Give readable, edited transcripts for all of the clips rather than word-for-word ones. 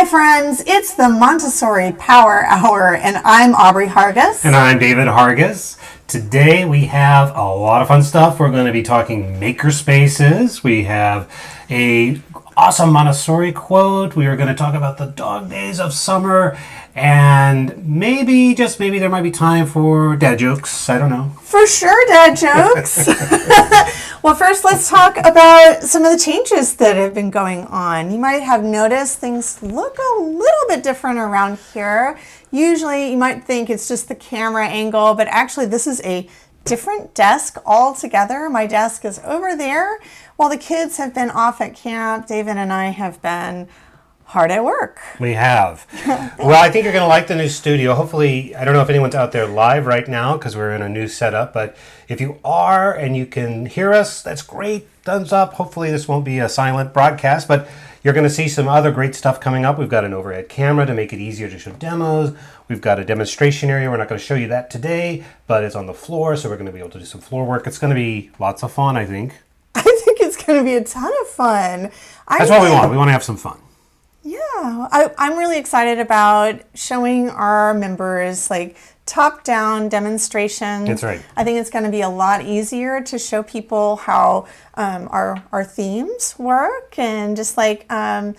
Hi friends, it's the Montessori Power Hour and I'm Aubrey Hargis. And I'm David Hargis. Today we have a lot of fun stuff. We're going to be talking Makerspaces. We have a awesome Montessori quote. We are going to talk about the dog days of summer. And maybe, just maybe, there might be time for dad jokes. I don't know. For sure, dad jokes. Well, first let's talk about some of the changes that have been going on. You might have noticed things look a little bit different around here. Usually you might think it's just the camera angle, but actually this is a different desk altogether. My desk is over there. While the kids have been off at camp, David and I have been hard at work. We have. Well, I think you're going to like the new studio. Hopefully, I don't know if anyone's out there live right now because we're in a new setup, but if you are and you can hear us, that's great. Thumbs up. Hopefully this won't be a silent broadcast, but you're going to see some other great stuff coming up. We've got an overhead camera to make it easier to show demos. We've got a demonstration area. We're not going to show you that today, but it's on the floor, so we're going to be able to do some floor work. It's going to be lots of fun, I think. I think it's going to be a ton of fun. That's what we want. We want to have some fun. Yeah, I'm really excited about showing our members like top-down demonstrations. That's right. I think it's going to be a lot easier to show people how our themes work, and just like I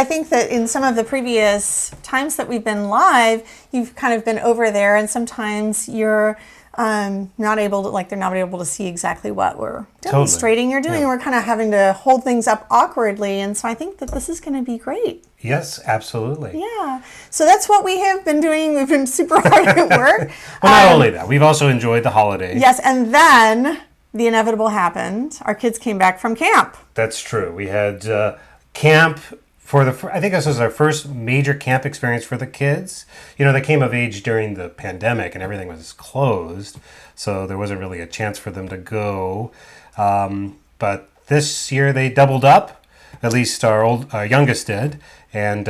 think that in some of the previous times that we've been live, you've kind of been over there, and sometimes you're not able to, like, they're not able to see exactly what we're demonstrating. You're doing. Yeah. We're kind of having to hold things up awkwardly, and so I think that this is going to be great. Yes, absolutely. Yeah. So that's what we have been doing. We've been super hard at work. Well, not only that, we've also enjoyed the holidays. Yes, and then the inevitable happened. Our kids came back from camp. That's true. We had camp for I think this was our first major camp experience for the kids. You know, they came of age during the pandemic and everything was closed, so there wasn't really a chance for them to go. But this year they doubled up. At least our youngest did. And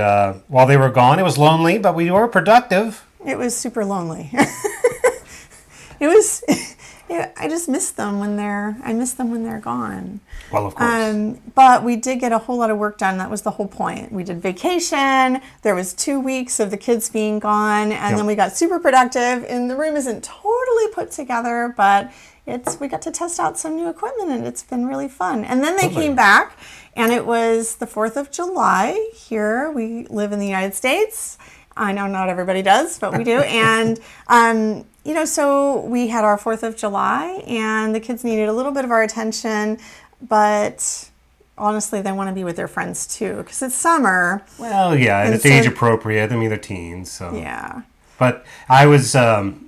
while they were gone, it was lonely, but we were productive. It was super lonely. It was. I just miss them when they're gone. Well, of course. But we did get a whole lot of work done. That was the whole point. We did vacation. There was 2 weeks of the kids being gone, and then we got super productive. And the room isn't totally put together, but we got to test out some new equipment, and it's been really fun. And then they came back, and it was the 4th of July here. We live in the United States. I know not everybody does, but we do. And so we had our 4th of July, and the kids needed a little bit of our attention, but honestly, they want to be with their friends too, because it's summer. Well, yeah, and it's age appropriate. I mean, they're teens, so. Yeah. But I was,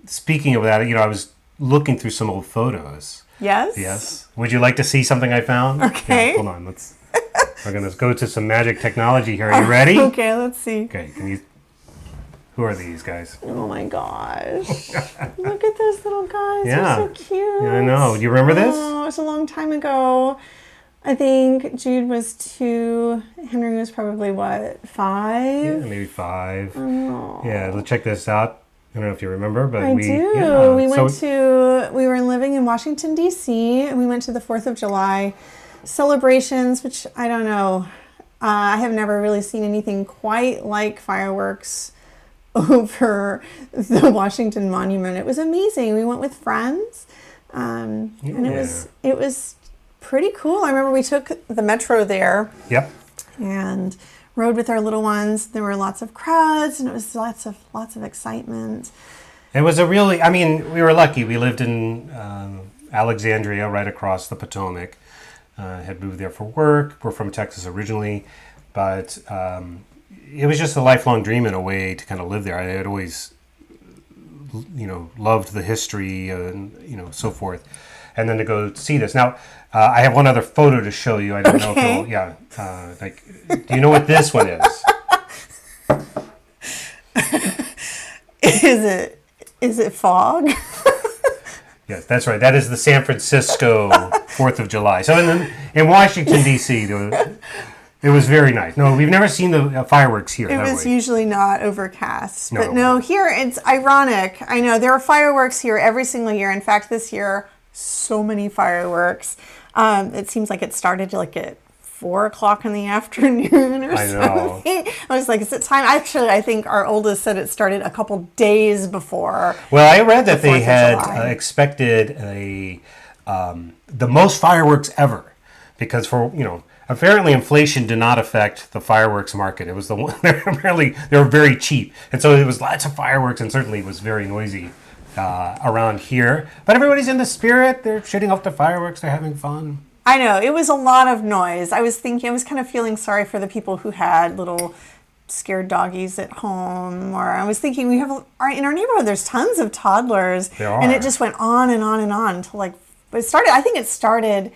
speaking of that, I was looking through some old photos. Yes? Yes. Would you like to see something I found? Okay. Yeah, hold on, we're going to go to some magic technology here. Are you ready? Okay, let's see. Okay, who are these guys? Oh my gosh. Look at those little guys. Yeah. They're so cute. Yeah, I know. Do you remember this? Oh, it was a long time ago. I think Jude was 2. Henry was probably, 5? Yeah, maybe 5. Oh. Yeah, let's check this out. I don't know if you remember, but I do. Yeah. We were living in Washington, D.C., and we went to the 4th of July celebrations, which I don't know. I have never really seen anything quite like fireworks over the Washington Monument. It was amazing. We went with friends, and it was pretty cool. I remember we took the metro there. Yep. And rode with our little ones. There were lots of crowds, and it was lots of excitement. It was we were lucky. We lived in Alexandria, right across the Potomac. Had moved there for work. We're from Texas originally, but it was just a lifelong dream in a way to kind of live there. I had always, loved the history and, so forth. And then to go see this. Now, I have one other photo to show you. I don't know if do you know what this one is? Is it fog? Yes, that's right. That is the San Francisco 4th of July. So in Washington, D.C., it was very nice. No, we've never seen the fireworks here. It was usually not overcast. No, but no, here it's ironic. I know there are fireworks here every single year. In fact, this year, so many fireworks. It seems like it started at 4 o'clock in the afternoon or I know. something. I was like, is it time? Actually, I think our oldest said it started a couple days before. Well, I read that the 4th they of had July. expected the most fireworks ever, because apparently inflation did not affect the fireworks market. It was the one apparently they were very cheap, and so it was lots of fireworks, and certainly was very noisy around here. But everybody's in the spirit. They're shooting off the fireworks. They're having fun. I know, it was a lot of noise. I was kind of feeling sorry for the people who had little scared doggies at home, or I was thinking in our neighborhood there's tons of toddlers. There are. And it just went on and on and on until I think it started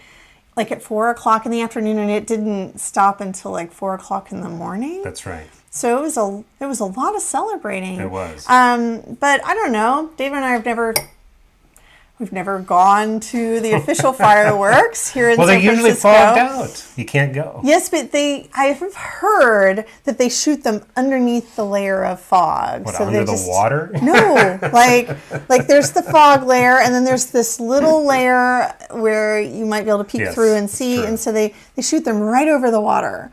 like at 4 o'clock in the afternoon, and it didn't stop until like 4 o'clock in the morning. That's right. So it was a lot of celebrating. It was. But I don't know, David and I we've never gone to the official fireworks here in San Francisco. Well, they're usually fogged out. You can't go. Yes, but I have heard that they shoot them underneath the layer of fog. What, so under the water? No, like there's the fog layer, and then there's this little layer where you might be able to peek Yes, through and see, true. and so they shoot them right over the water.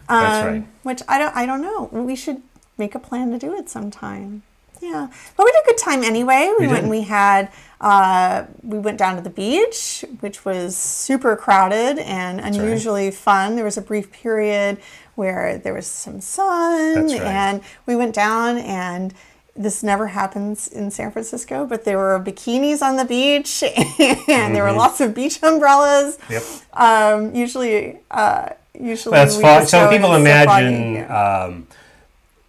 That's right. Which I don't know. We should make a plan to do it sometime. Yeah, but we had a good time anyway. We went did. and we went down to the beach, which was super crowded and unusually fun. There was a brief period where there was some sun, That's right. and we went down, and this never happens in San Francisco, but there were bikinis on the beach, and there were lots of beach umbrellas. Yep. Usually That's we fun. just So go people and it's so foggy, imagine, yeah.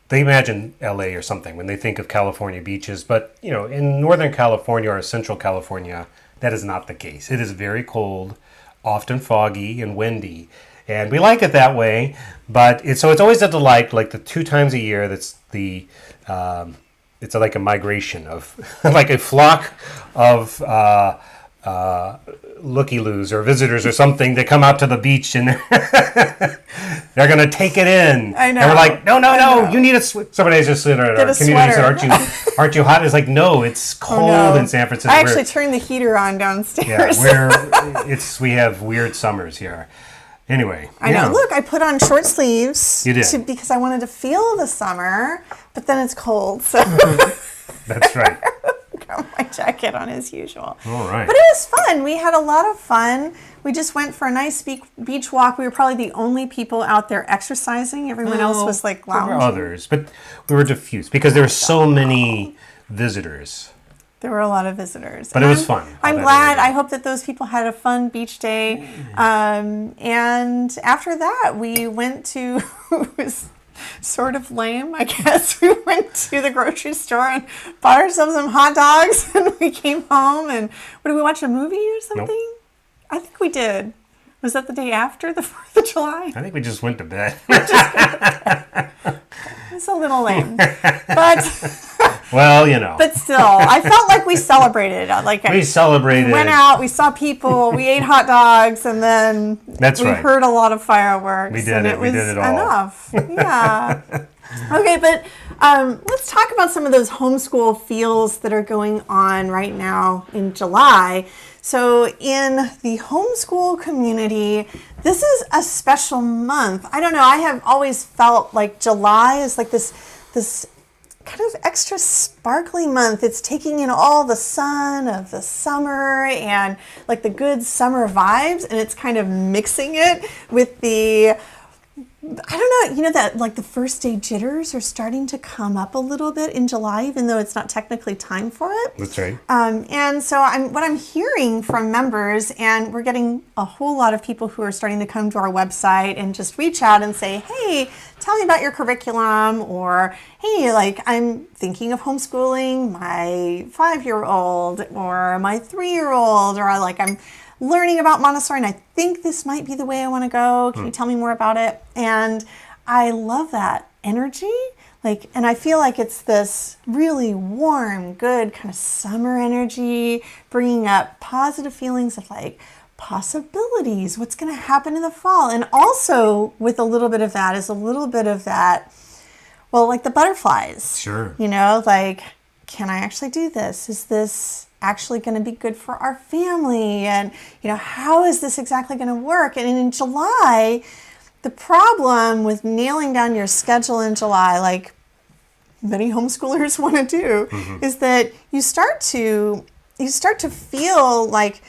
they imagine LA or something when they think of California beaches. But, in Northern California or Central California, that is not the case. It is very cold, often foggy and windy. And we like it that way. But it's always a delight, like the 2 times a year, that's it's like a migration of, like a flock of looky-loos or visitors or something that come out to the beach, and they're going to take it in. I know. And we're like, no, know. you need a somebody just said at our a community said, sweater. aren't you hot? It's like, no, it's cold in San Francisco. I actually turned the heater on downstairs. We have weird summers here. Anyway, I know. Look, I put on short sleeves. You did. Because I wanted to feel the summer, but then it's cold, so That's right. got my jacket on as usual. All right. But it was fun. We had a lot of fun. We just went for a nice beach walk. We were probably the only people out there exercising. Everyone else was like There were lounging. others, but we were diffused because there were so many visitors. There were a lot of visitors. But it was fun. I'm glad. I hope that those people had a fun beach day. And after that, we went to, it was sort of lame, I guess. We went to the grocery store and bought ourselves some hot dogs, and we came home. And what, did we watch a movie or something? Nope. I think we did. Was that the day after the 4th of July? I think we just went to bed. It's a little lame. But Well, but still, I felt like we celebrated. we celebrated. We went out, we saw people, we ate hot dogs, and then That's we right. heard a lot of fireworks. We did and it. We did it all. Enough. Yeah. Okay, but let's talk about some of those homeschool feels that are going on right now in July. So in the homeschool community, this is a special month. I don't know, I have always felt like July is like this kind of extra sparkly month. It's taking in all the sun of the summer and like the good summer vibes, and it's kind of mixing it with the, I don't know, that like the first day jitters are starting to come up a little bit in July, even though it's not technically time for it. That's right. And so what I'm hearing from members, and we're getting a whole lot of people who are starting to come to our website and just reach out and say, hey, tell me about your curriculum, or hey, like I'm thinking of homeschooling my 5-year-old or my 3-year-old, or like I'm learning about Montessori and I think this might be the way I want to go. Can you tell me more about it? And I love that energy. And I feel like it's this really warm, good kind of summer energy, bringing up positive feelings of like possibilities, what's going to happen in the fall. And also with a little bit of that is a little bit of that, well, like the butterflies. Sure. Like, can I actually do this? Is this actually going to be good for our family? And, how is this exactly going to work? And in July, the problem with nailing down your schedule in July, like many homeschoolers want to do, is that you start to feel like,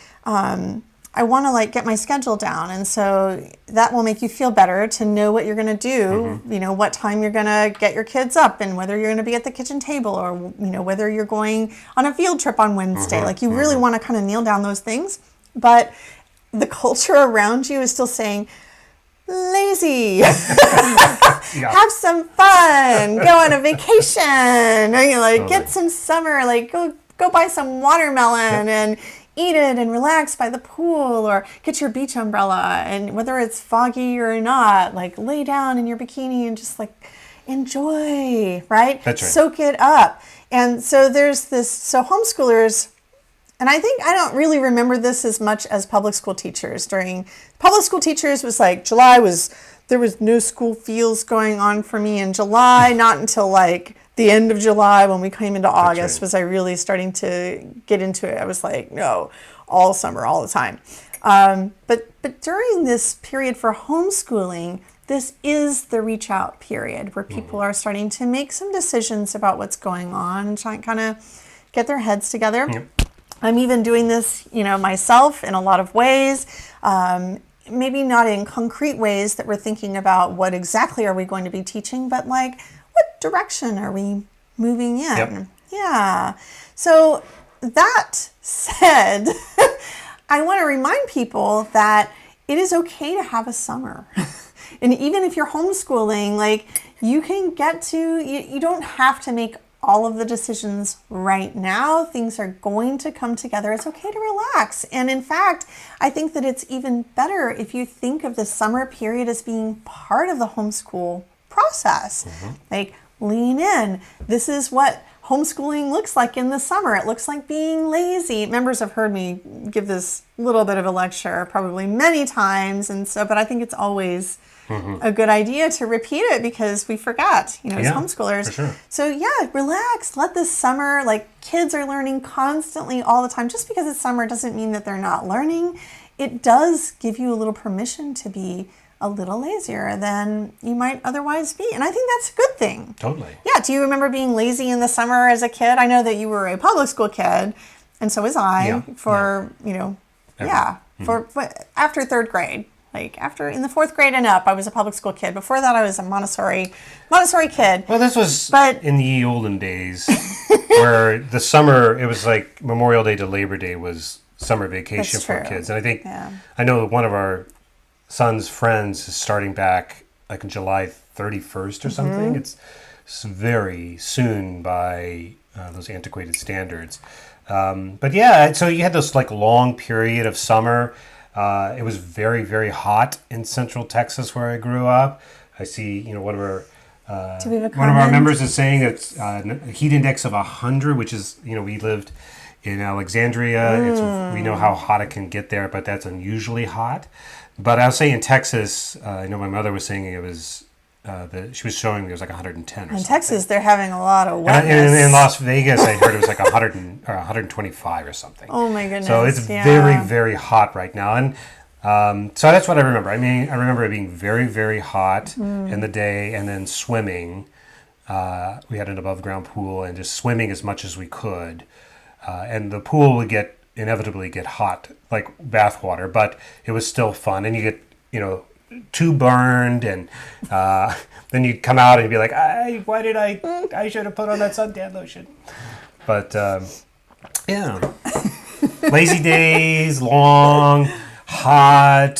I want to like get my schedule down. And so that will make you feel better to know what you're going to do, you know, what time you're going to get your kids up and whether you're going to be at the kitchen table or, you know, whether you're going on a field trip on Wednesday. Like you really want to kind of nail down those things. But the culture around you is still saying, lazy, have some fun, go on a vacation, or, you know, like get some summer, like go buy some watermelon and eat it and relax by the pool, or get your beach umbrella, and whether it's foggy or not, like lay down in your bikini and just like enjoy, right? That's right. Soak it up. And so there's this, so homeschoolers, and I think I don't really remember this as much as public school teachers. During public school teachers was like there was no school feels going on for me in July, not until like the end of July when we came into August was I really starting to get into it. I was like, no, all summer, all the time. But during this period for homeschooling, this is the reach out period where people are starting to make some decisions about what's going on and trying to kind of get their heads together. Yep. I'm even doing this, you know, myself in a lot of ways. Maybe not in concrete ways that we're thinking about what exactly are we going to be teaching, but like what direction are we moving in? Yep. Yeah. So that said, I want to remind people that it is okay to have a summer. And even if you're homeschooling, like you can get to, you don't have to make all of the decisions right now. Things are going to come together. It's okay to relax. And in fact, I think that it's even better if you think of the summer period as being part of the homeschool process. Like lean in. This is what homeschooling looks like in the summer. It looks like being lazy. Members have heard me give this little bit of a lecture probably many times. And so, but I think it's always a good idea to repeat it because we forget, you know, as homeschoolers. For sure. So yeah, relax. Let this summer, like kids are learning constantly all the time. Just because it's summer doesn't mean that they're not learning. It does give you a little permission to be a little lazier than you might otherwise be. And I think that's a good thing. Totally. Yeah. Do you remember being lazy in the summer as a kid? I know that you were a public school kid, and so was I for, you know, for after third grade. Like after in the fourth grade and up, I was a public school kid. Before that, I was a Montessori kid. Well, this was in the ye olden days where the summer, it was like Memorial Day to Labor Day was summer vacation for kids. And I think, I know one of our son's friends is starting back like on July 31st or something. It's very soon by those antiquated standards. But yeah, so you had this like long period of summer. It was very, very hot in Central Texas where I grew up. I see, you know, one of our members is saying it's a heat index of 100, which is, you know, we lived in Alexandria. We know how hot it can get there, but that's unusually hot. But I'll say in Texas, I know my mother was saying it was, she was showing me it was like 110 or something. In Texas, they're having a lot of wetness. In Las Vegas, I heard it was like 100 or 125 or something. Oh my goodness. So it's very, very hot right now. And so that's what I remember. I mean, I remember it being very, very hot in the day and then swimming. We had an above ground pool and just swimming as much as we could. And the pool would inevitably get hot, like bath water, but it was still fun. And you get, you know, too burned, and then you'd come out and you'd be like, why did I should have put on that suntan lotion. But yeah, lazy days, long, hot,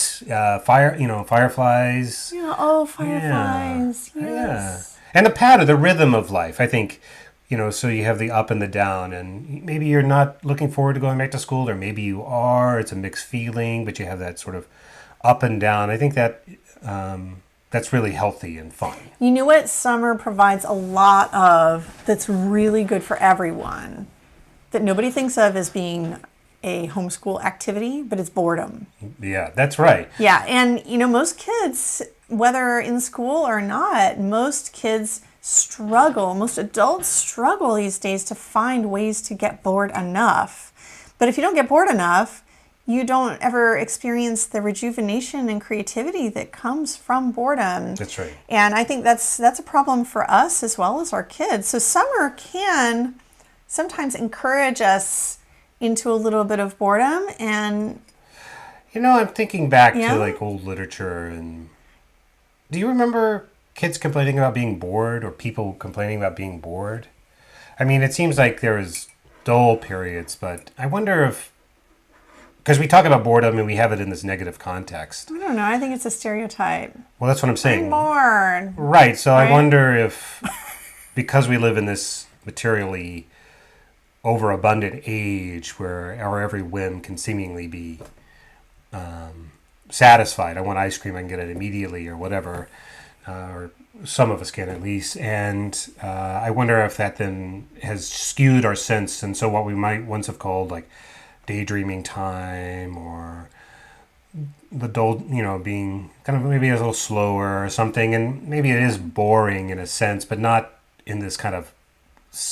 fireflies. Yeah, fireflies. Yeah. Yes. Yeah. And the pattern, the rhythm of life, I think, you know, so you have the up and the down, and maybe you're not looking forward to going back to school, or maybe you are. It's a mixed feeling, but you have that sort of up and down. I think that that's really healthy and fun. You know what summer provides a lot of that's really good for everyone that nobody thinks of as being a homeschool activity, but it's boredom. Yeah, that's right. Yeah, and you know, most kids, whether in school or not, most kids struggle, most adults struggle these days to find ways to get bored enough. But if you don't get bored enough, you don't ever experience the rejuvenation and creativity that comes from boredom. That's right. And I think that's a problem for us as well as our kids. So summer can sometimes encourage us into a little bit of boredom. And I'm thinking back Yeah? to like old literature, and do you remember kids complaining about being bored or people complaining about being bored? I mean, it seems like there was dull periods, but I wonder if, because we talk about boredom and we have it in this negative context. I don't know. I think it's a stereotype. Well, that's what I'm saying. I'm bored. Right. So Right? I wonder if, because we live in this materially overabundant age where our every whim can seemingly be satisfied. I want ice cream, I can get it immediately or whatever, or some of us can at least. And I wonder if that then has skewed our sense. And so what we might once have called like daydreaming time, or the dull, being kind of maybe a little slower or something. And maybe it is boring in a sense, but not in this kind of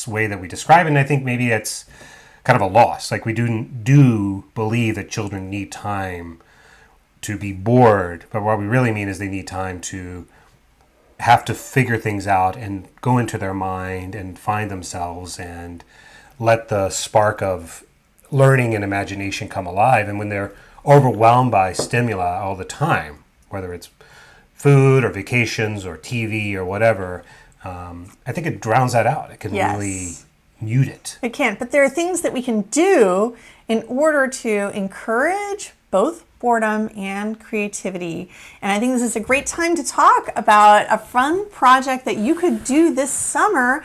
way that we describe it. And I think maybe that's kind of a loss. Like we do believe that children need time to be bored, but what we really mean is they need time to have to figure things out and go into their mind and find themselves and let the spark of learning and imagination come alive. And when they're overwhelmed by stimuli all the time, whether it's food or vacations or TV or whatever, I think it drowns that out. It can Yes. really mute it. It can, but there are things that we can do in order to encourage both boredom and creativity. And I think this is a great time to talk about a fun project that you could do this summer,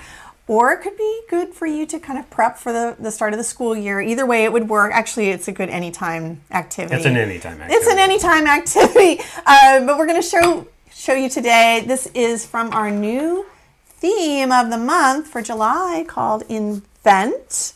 or it could be good for you to kind of prep for the start of the school year. Either way, it would work. Actually, it's a good anytime activity. It's an anytime activity. It's an anytime activity. But we're going to show you today. This is from our new theme of the month for July called Invent.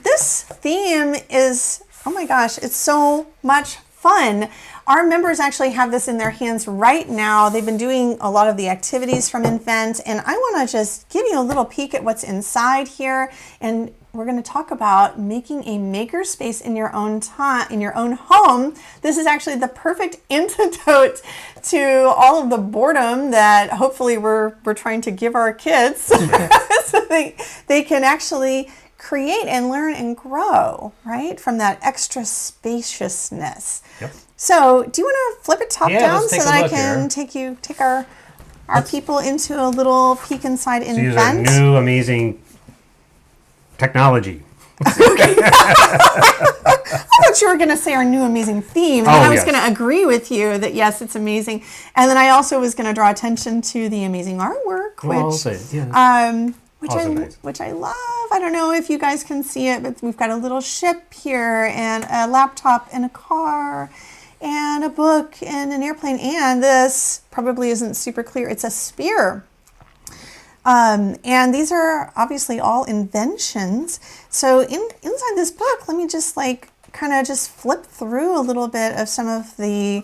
This theme is, oh my gosh, it's so much fun. Our members actually have this in their hands right now. They've been doing a lot of the activities from Invent, and I want to just give you a little peek at what's inside here. And we're going to talk about making a makerspace in your own time, in your own home. This is actually the perfect antidote to all of the boredom that hopefully we're trying to give our kids, so they can actually create and learn and grow, right, from that extra spaciousness. Yep. So do you want to flip it top down let's so take a that I look can here. take our people into a little peek inside These are Invent? new, amazing technology. I thought you were going to say our new amazing theme, and Oh, I was yes. going to agree with you that yes, it's amazing. And then I also was going to draw attention to the amazing artwork, Well, I'll which say, yeah. Also nice. which I love. I don't know if you guys can see it, but we've got a little ship here, and a laptop, and a car, and a book, and an airplane, and this probably isn't super clear. It's a spear. And these are obviously all inventions. So inside this book, let me just kind of just flip through a little bit of some of the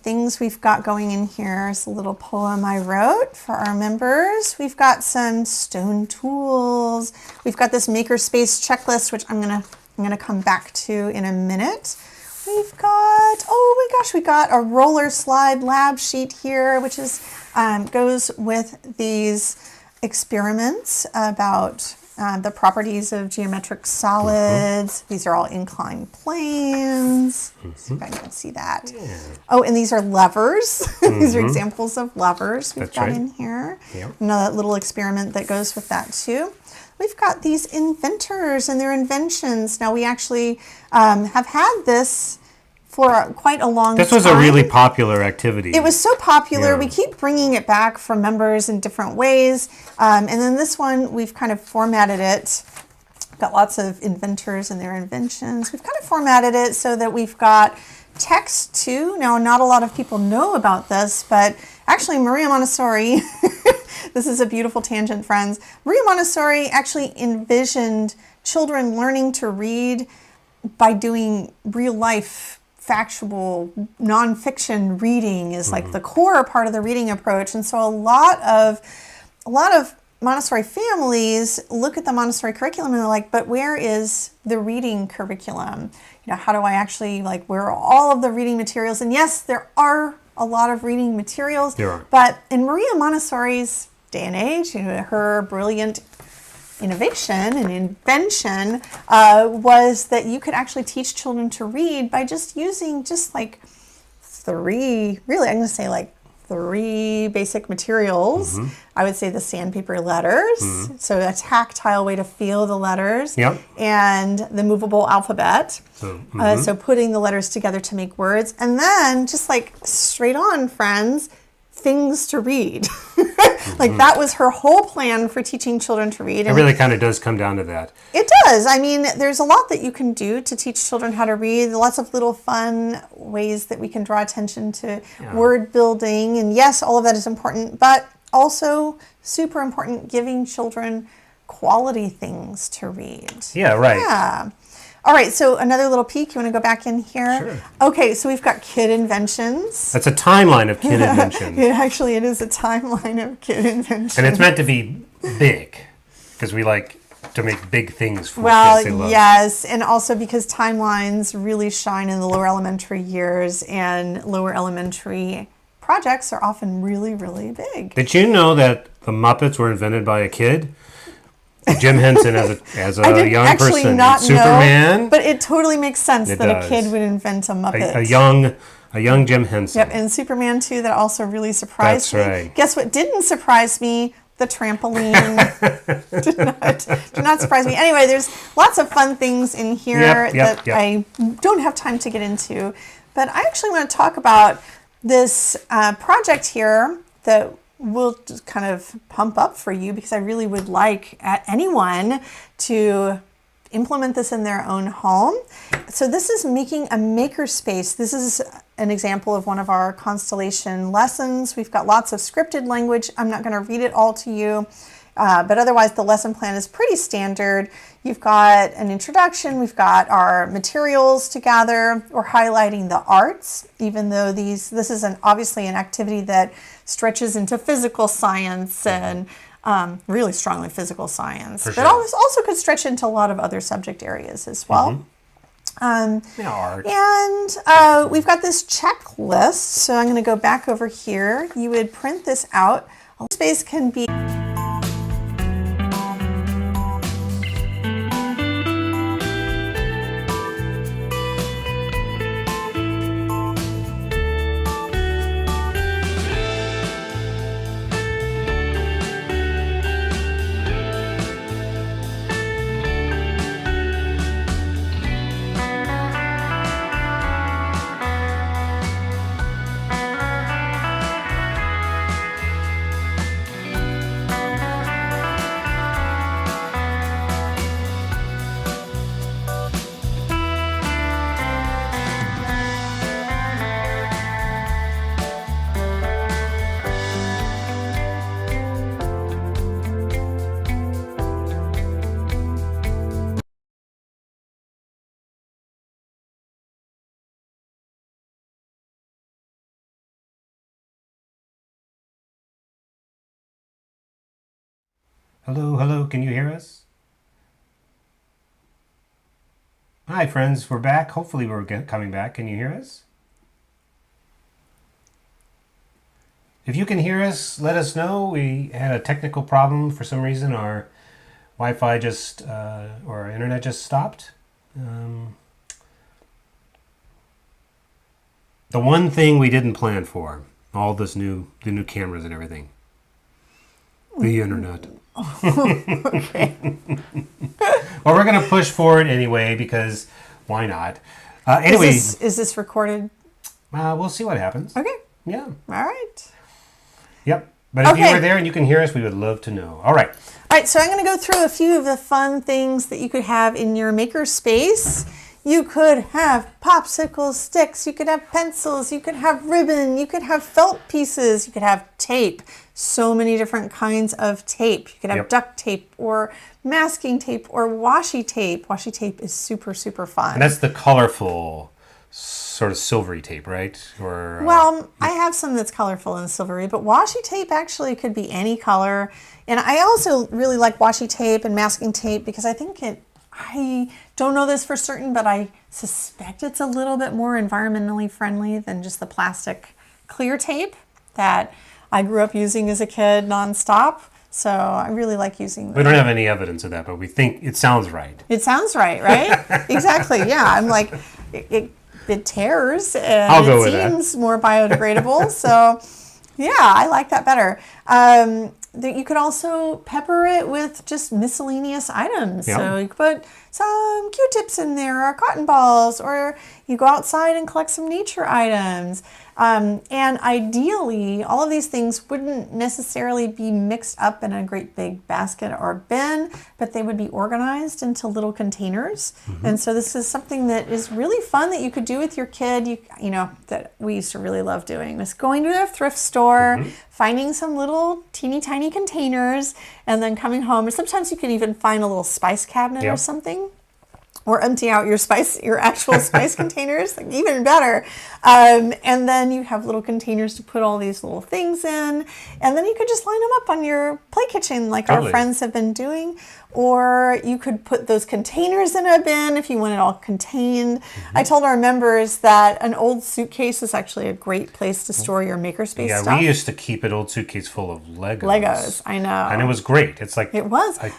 things we've got going in here. It's a little poem I wrote for our members. We've got some stone tools. We've got this Makerspace checklist, which I'm gonna come back to in a minute. We've got, oh my gosh, we got a roller slide lab sheet here, which is goes with these experiments about the properties of geometric solids. These are all inclined planes. So you guys can see that. Yeah. Oh, and these are levers. These are examples of levers we've That's got right. in here. Yep. Another little experiment that goes with that too. We've got these inventors and their inventions. Now we actually have had this for quite a long time. This was a really popular activity. It was so popular. Yeah. We keep bringing it back for members in different ways. And then this one, we've kind of formatted it. Got lots of inventors and their inventions. We've kind of formatted it so that we've got text too. Now, not a lot of people know about this, but actually Maria Montessori, this is a beautiful tangent, friends. Maria Montessori actually envisioned children learning to read by doing real life factual nonfiction reading is like the core part of the reading approach. And so a lot of Montessori families look at the Montessori curriculum and they're like, but where is the reading curriculum? How do I actually, where are all of the reading materials? And yes, there are a lot of reading materials. There are. But in Maria Montessori's day and age, her brilliant innovation and invention was that you could actually teach children to read by just using three basic materials. I would say the sandpaper letters, so a tactile way to feel the letters, and the movable alphabet. So putting the letters together to make words, and then just straight on, friends, things to read. That was her whole plan for teaching children to read. It really kind of does come down to that. It does. I mean, there's a lot that you can do to teach children how to read. Lots of little fun ways that we can draw attention to word building. And yes, all of that is important, but also super important, giving children quality things to read. Yeah, right. Yeah. All right, so another little peek. You want to go back in here? Sure. Okay, so we've got kid inventions. That's a timeline of kid inventions. It is a timeline of kid inventions. And it's meant to be big, because we like to make big things for kids they love. Yes, and also because timelines really shine in the lower elementary years, and lower elementary projects are often really, really big. Did you know that the Muppets were invented by a kid? Jim Henson as a young person. Not Superman. Know, but it totally makes sense that a kid would invent a Muppet. A young Jim Henson. Yep, and Superman too. That also really surprised me. Right. Guess what didn't surprise me? The trampoline did not surprise me. Anyway, there's lots of fun things in here that I don't have time to get into. But I actually want to talk about this project here that we'll just kind of pump up for you, because I really would like anyone to implement this in their own home. So this is making a makerspace. This is an example of one of our Constellation lessons. We've got lots of scripted language. I'm not going to read it all to you, but otherwise the lesson plan is pretty standard. You've got an introduction. We've got our materials to gather. We're highlighting the arts, even though this is obviously an activity that stretches into physical science and really strongly physical science, but also could stretch into a lot of other subject areas as well. Art. And we've got this checklist. So I'm going to go back over here. You would print this out. Space can be Hello, can you hear us? Hi, friends, we're back. Hopefully we're coming back. Can you hear us? If you can hear us, let us know. We had a technical problem for some reason. Our Wi-Fi or our internet just stopped. The one thing we didn't plan for, all the new cameras and everything. The internet. okay. Well, we're going to push forward anyway, because why not? Anyway. Is this recorded? We'll see what happens. Okay. Yeah. All right. Yep. But if you were there and you can hear us, we would love to know. All right. All right, so I'm going to go through a few of the fun things that you could have in your makerspace. You could have popsicle sticks, you could have pencils, you could have ribbon, you could have felt pieces, you could have tape. So many different kinds of tape. You could have duct tape or masking tape or washi tape. Washi tape is super, super fun. And that's the colorful sort of silvery tape, right? Or Well, I have some that's colorful and silvery, but washi tape actually could be any color. And I also really like washi tape and masking tape because I don't know this for certain, but I suspect it's a little bit more environmentally friendly than just the plastic clear tape that I grew up using as a kid nonstop. So I really like using that. we don't have any evidence of that, but we think it sounds right. It sounds right? Exactly. Yeah. I'm like, it tears and I'll go it with that. seems more biodegradable. So yeah, I like that better. You could also pepper it with just miscellaneous items. Yeah. So you could put some Q-tips in there or cotton balls, or you go outside and collect some nature items. And ideally, all of these things wouldn't necessarily be mixed up in a great big basket or bin, but they would be organized into little containers. And so this is something that is really fun that you could do with your kid. You know, that we used to really love doing was going to a thrift store, finding some little teeny tiny containers, and then coming home. Or sometimes you can even find a little spice cabinet or something. Or empty out your actual spice containers, like even better. And then you have little containers to put all these little things in. And then you could just line them up on your play kitchen like our friends have been doing. Or you could put those containers in a bin if you want it all contained. I told our members that an old suitcase is actually a great place to store your Makerspace stuff. Yeah, we used to keep an old suitcase full of Legos. Legos, I know. And it was great. It's like it was a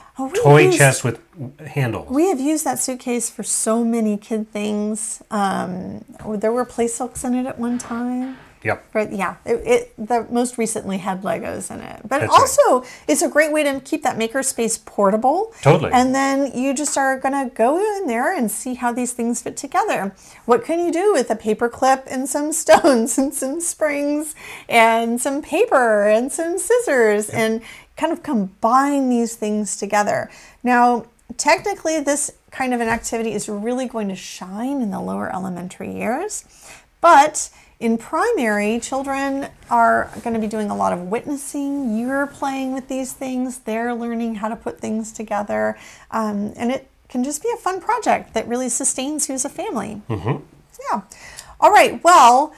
toy chest with handles. We have used that suitcase for so many kid things. There were play silks in it at one time. Yep. But yeah, the most recently had Legos in it. But That's also, it's a great way to keep that makerspace portable. Totally. And then you just are going to go in there and see how these things fit together. What can you do with a paper clip and some stones and some springs and some paper and some scissors and kind of combine these things together. Now, technically, this kind of an activity is really going to shine in the lower elementary years. But in primary, children are going to be doing a lot of witnessing. You're playing with these things. They're learning how to put things together. And it can just be a fun project that really sustains you as a family. Yeah. All right. Well,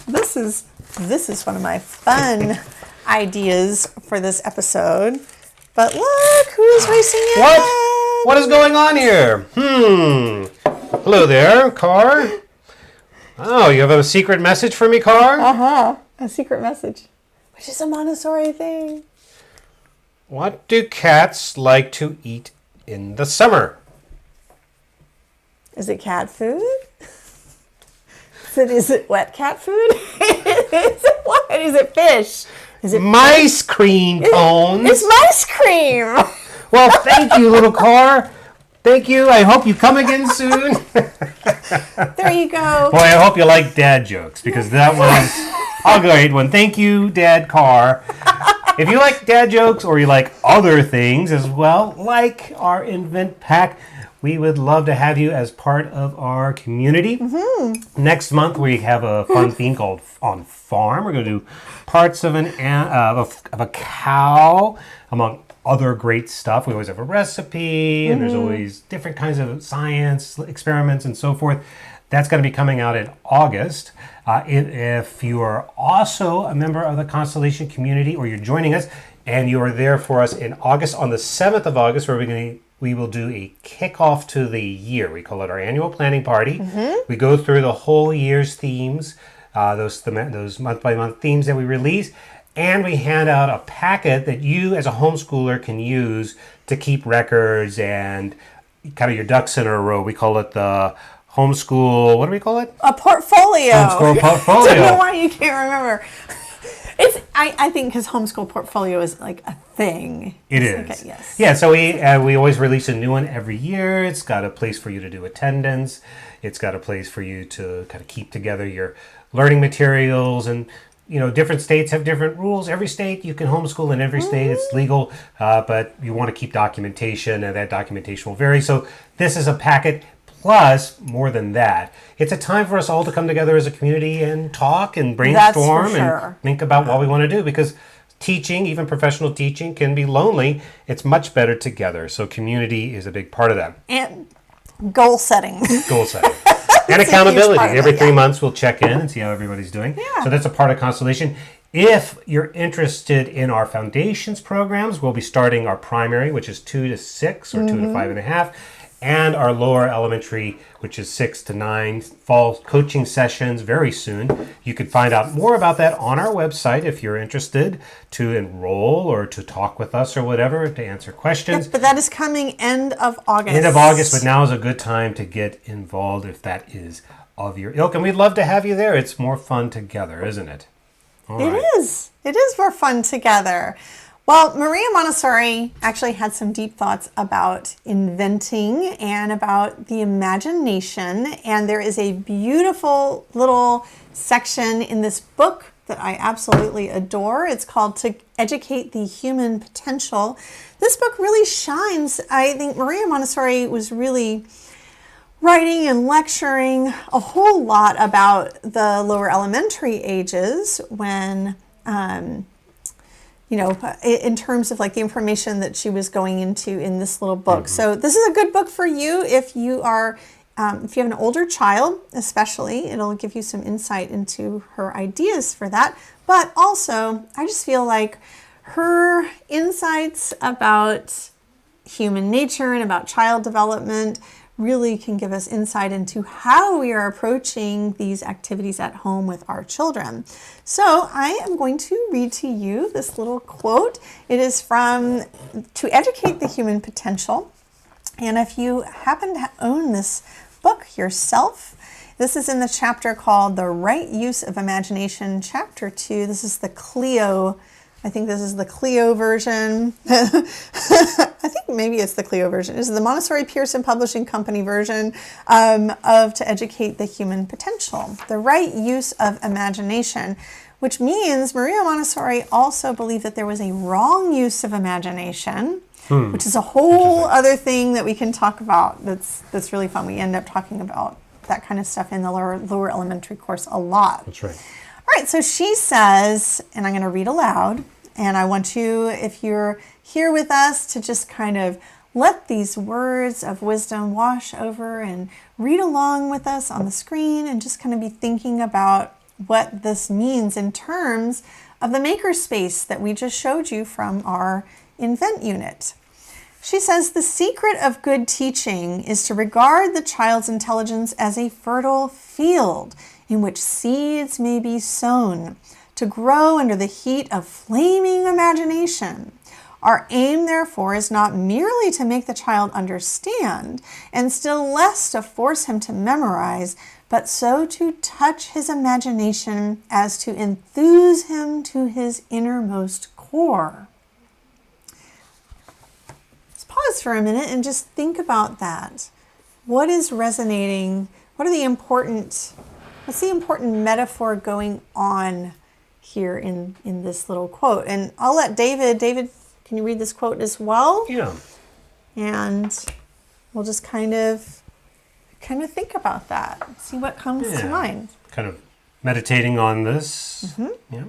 this is one of my fun ideas for this episode. But look, who's racing in? What is going on here? Hello there, Car. Oh, you have a secret message for me, Car? A secret message, which is a Montessori thing. What do cats like to eat in the summer? Is it cat food? Is it wet cat food? Is it what? Is it fish? Is it mice cream cones? It's mice cream. Well, thank you, little Car. Thank you. I hope you come again soon. There you go. Boy, I hope you like dad jokes because that was a great one. Thank you, Dad Car. If you like dad jokes or you like other things as well, like our Invent Pack, we would love to have you as part of our community. Next month, we have a fun theme called On Farm. We're going to do parts of of a cow, among other great stuff. We always have a recipe, and there's always different kinds of science experiments and so forth. That's going to be coming out in August. If you are also a member of the Constellation community or you're joining us and you are there for us in August, on the 7th of August, where we will do a kickoff to the year. We call it our annual planning party. We go through the whole year's themes, those month-by-month themes that we release, and we hand out a packet that you as a homeschooler can use to keep records and kind of your ducks in a row. We call it the homeschool, what do we call it? A portfolio. Homeschool portfolio. I don't know why you can't remember. I think because homeschool portfolio is like a thing. It is. Like yes. Yeah, so we always release a new one every year. It's got a place for you to do attendance. It's got a place for you to kind of keep together your learning materials. And, you know, different states have different rules. Every state, you can homeschool in every state. It's legal, but you want to keep documentation, and that documentation will vary. So this is a packet. Plus, more than that, it's a time for us all to come together as a community and talk and brainstorm and think about what we want to do, because teaching, even professional teaching, can be lonely. It's much better together. So community is a big part of that. And Goal setting. Goal setting. And a huge accountability. part of Every it, 3 months we'll check in and see how everybody's doing. Yeah. So that's a part of Constellation. If you're interested in our foundations programs, we'll be starting our primary, which is 2 to 6 or 2 to 5.5, and our lower elementary, which is 6 to 9, fall coaching sessions very soon. You could find out more about that on our website if you're interested to enroll or to talk with us or whatever, to answer questions. Yep, but that is coming end of August. End of August, but now is a good time to get involved if that is of your ilk. And we'd love to have you there. It's more fun together, isn't it? All right. It is. It is more fun together. Well, Maria Montessori actually had some deep thoughts about inventing and about the imagination. And there is a beautiful little section in this book that I absolutely adore. It's called To Educate the Human Potential. This book really shines. I think Maria Montessori was really writing and lecturing a whole lot about the lower elementary ages when, in terms of like the information that she was going into in this little book. So this is a good book for you if you are, if you have an older child, especially. It'll give you some insight into her ideas for that. But also, I just feel like her insights about human nature and about child development really can give us insight into how we are approaching these activities at home with our children. So I am going to read to you this little quote. It is from To Educate the Human Potential. And if you happen to own this book yourself, this is in the chapter called The Right Use of Imagination, Chapter 2. This is the Clio. I think this is the Clio version. I think maybe it's the Clio version. This is the Montessori Pearson Publishing Company version of To Educate the Human Potential, the right use of imagination, which means Maria Montessori also believed that there was a wrong use of imagination, which is a whole other thing that we can talk about. That's really fun. We end up talking about that kind of stuff in the lower elementary course a lot. That's right. All right, so she says, and I'm going to read aloud, and I want you, if you're here with us, to just kind of let these words of wisdom wash over and read along with us on the screen and just kind of be thinking about what this means in terms of the Makerspace that we just showed you from our Invent unit. She says, the secret of good teaching is to regard the child's intelligence as a fertile field in which seeds may be sown, to grow under the heat of flaming imagination. Our aim, therefore, is not merely to make the child understand, and still less to force him to memorize, but so to touch his imagination as to enthuse him to his innermost core. Let's pause for a minute and just think about that. What is resonating? What's the important metaphor going on here in this little quote? And I'll let David, can you read this quote as well? Yeah. And we'll just kind of think about that, see what comes to mind. Kind of meditating on this. Yeah.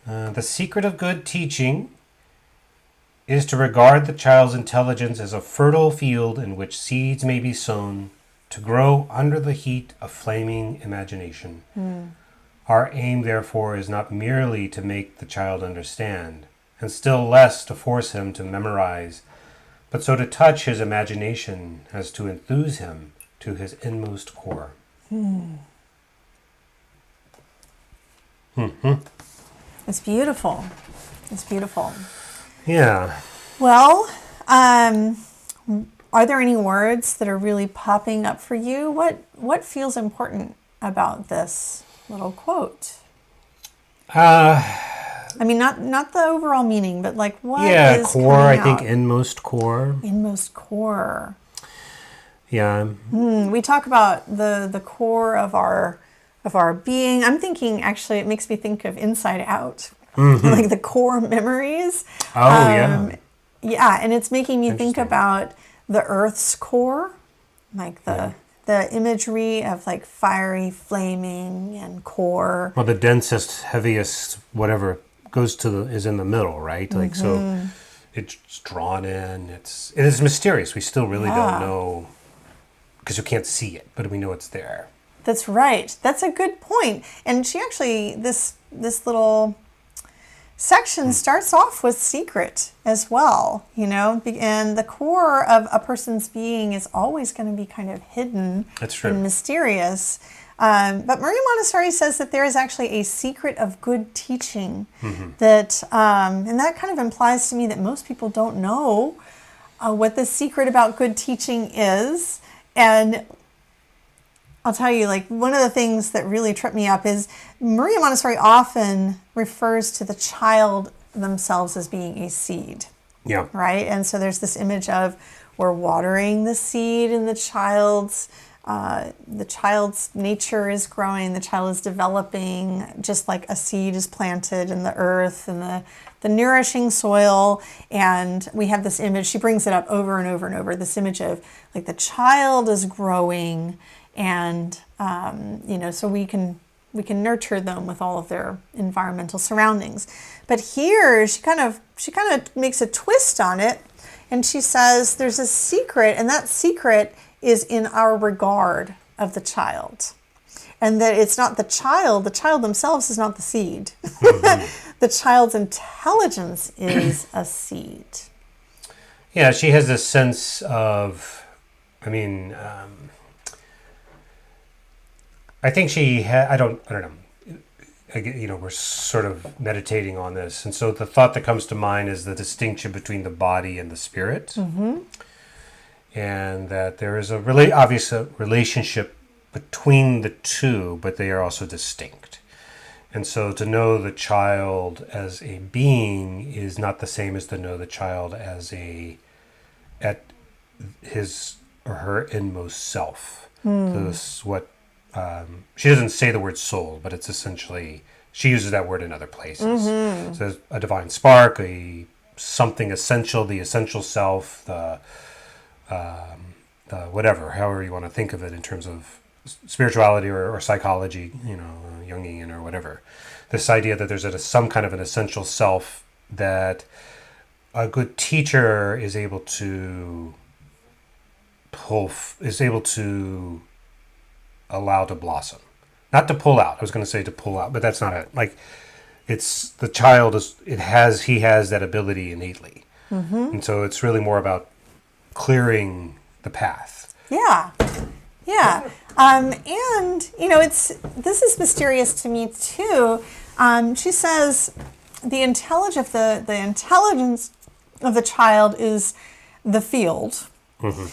The secret of good teaching is to regard the child's intelligence as a fertile field in which seeds may be sown, to grow under the heat of flaming imagination. Our aim, therefore, is not merely to make the child understand, and still less to force him to memorize, but so to touch his imagination as to enthuse him to his inmost core. It's beautiful. It's beautiful. Yeah. Well, are there any words that are really popping up for you? What feels important about this little quote? I mean, not the overall meaning, but like what is core, coming I think out? inmost core. Inmost core. Yeah. We talk about the core of our being. I'm thinking, actually, it makes me think of Inside Out, like the core memories. Oh, yeah. Yeah, and it's making me think about the Earth's core, like the imagery of like fiery, flaming, and core. Well, the densest, heaviest, whatever is in the middle, right? Like so, it's drawn in. It is mysterious. We still really don't know because you can't see it, but we know it's there. That's right. That's a good point. And she actually, this little section starts off with secret as well, and the core of a person's being is always going to be kind of hidden and mysterious. But Maria Montessori says that there is actually a secret of good teaching that, and that kind of implies to me that most people don't know what the secret about good teaching is. And I'll tell you, one of the things that really tripped me up is Maria Montessori often refers to the child themselves as being a seed. Yeah. Right? And so there's this image of we're watering the seed and the child's nature is growing, the child is developing, just like a seed is planted in the earth and the nourishing soil. And we have this image, she brings it up over and over and over, this image of the child is growing, and so we can nurture them with all of their environmental surroundings. But here she kind of makes a twist on it, and she says there's a secret, and that secret is in our regard of the child. And that it's not the child themselves is not the seed. The child's intelligence is a seed. Yeah, she has this sense of, I think she I don't know. We're sort of meditating on this. And so the thought that comes to mind is the distinction between the body and the spirit. Mm-hmm. And that there is obvious relationship between the two, but they are also distinct. And so to know the child as a being is not the same as to know the child as at his or her inmost self. So this is what she doesn't say the word soul, but it's essentially, she uses that word in other places. Mm-hmm. So there's a divine spark, something essential, the essential self, the whatever, however you want to think of it in terms of spirituality or psychology, Jungian or whatever. This idea that there's some kind of an essential self that a good teacher is able to allow to blossom. Not to pull out. I was going to say to pull out, but that's not it. It's the child he has that ability innately. Mm-hmm. And so it's really more about clearing the path. Yeah. Yeah. This is mysterious to me too. She says the intelligence of the child is the field. Mm-hmm.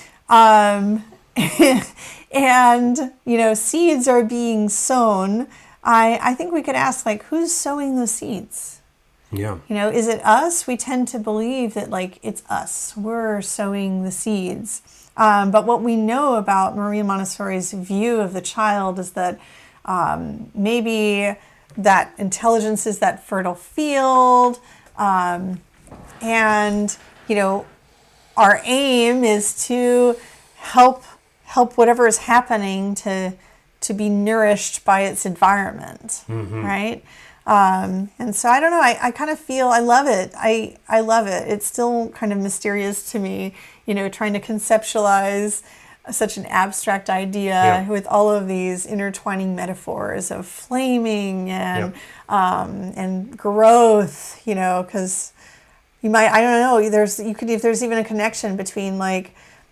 And seeds are being sown. I think we could ask, who's sowing those seeds? Yeah. Is it us? We tend to believe that it's us. We're sowing the seeds. But what we know about Maria Montessori's view of the child is that maybe that intelligence is that fertile field. And our aim is to help whatever is happening to be nourished by its environment, mm-hmm. right? And so I don't know, I kind of feel, I love it. I love it. It's still kind of mysterious to me, trying to conceptualize such an abstract idea with all of these intertwining metaphors of flaming and growth, because you might, I don't know, there's even a connection between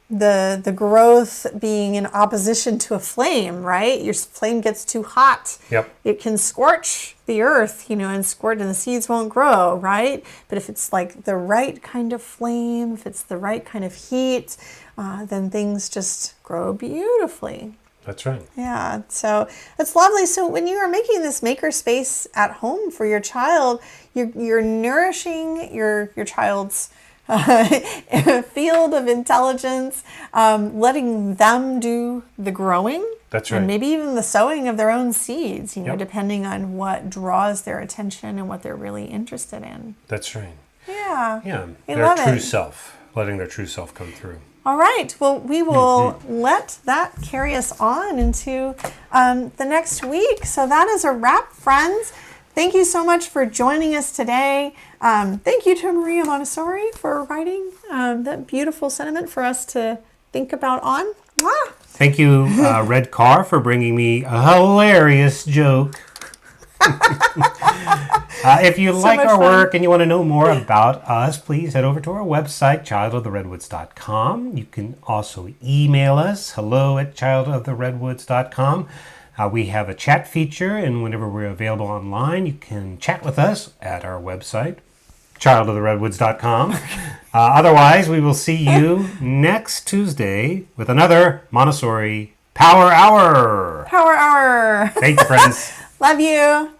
the growth being in opposition to a flame, right? Your flame gets too hot. Yep. It can scorch the earth, and the seeds won't grow, right? But if it's the right kind of flame, if it's the right kind of heat, then things just grow beautifully. That's right. Yeah, so it's lovely. So when you are making this makerspace at home for your child, you're nourishing your child's field of intelligence, letting them do the growing. That's right. And maybe even the sowing of their own seeds, depending on what draws their attention and what they're really interested in. That's right. Yeah. Yeah. I Their love true it. self, letting their true self come through. All right. Well, we will let that carry us on into the next week. So that is a wrap, friends. Thank you so much for joining us today. Thank you to Maria Montessori for writing that beautiful sentiment for us to think about on. Mwah! Thank you, Red Car, for bringing me a hilarious joke. If you like our work and you want to know more about us, please head over to our website, childoftheredwoods.com. You can also email us, hello@childoftheredwoods.com. We have a chat feature, and whenever we're available online, you can chat with us at our website, childoftheredwoods.com. Otherwise, we will see you next Tuesday with another Montessori Power Hour. Power Hour. Thank you, friends. Love you.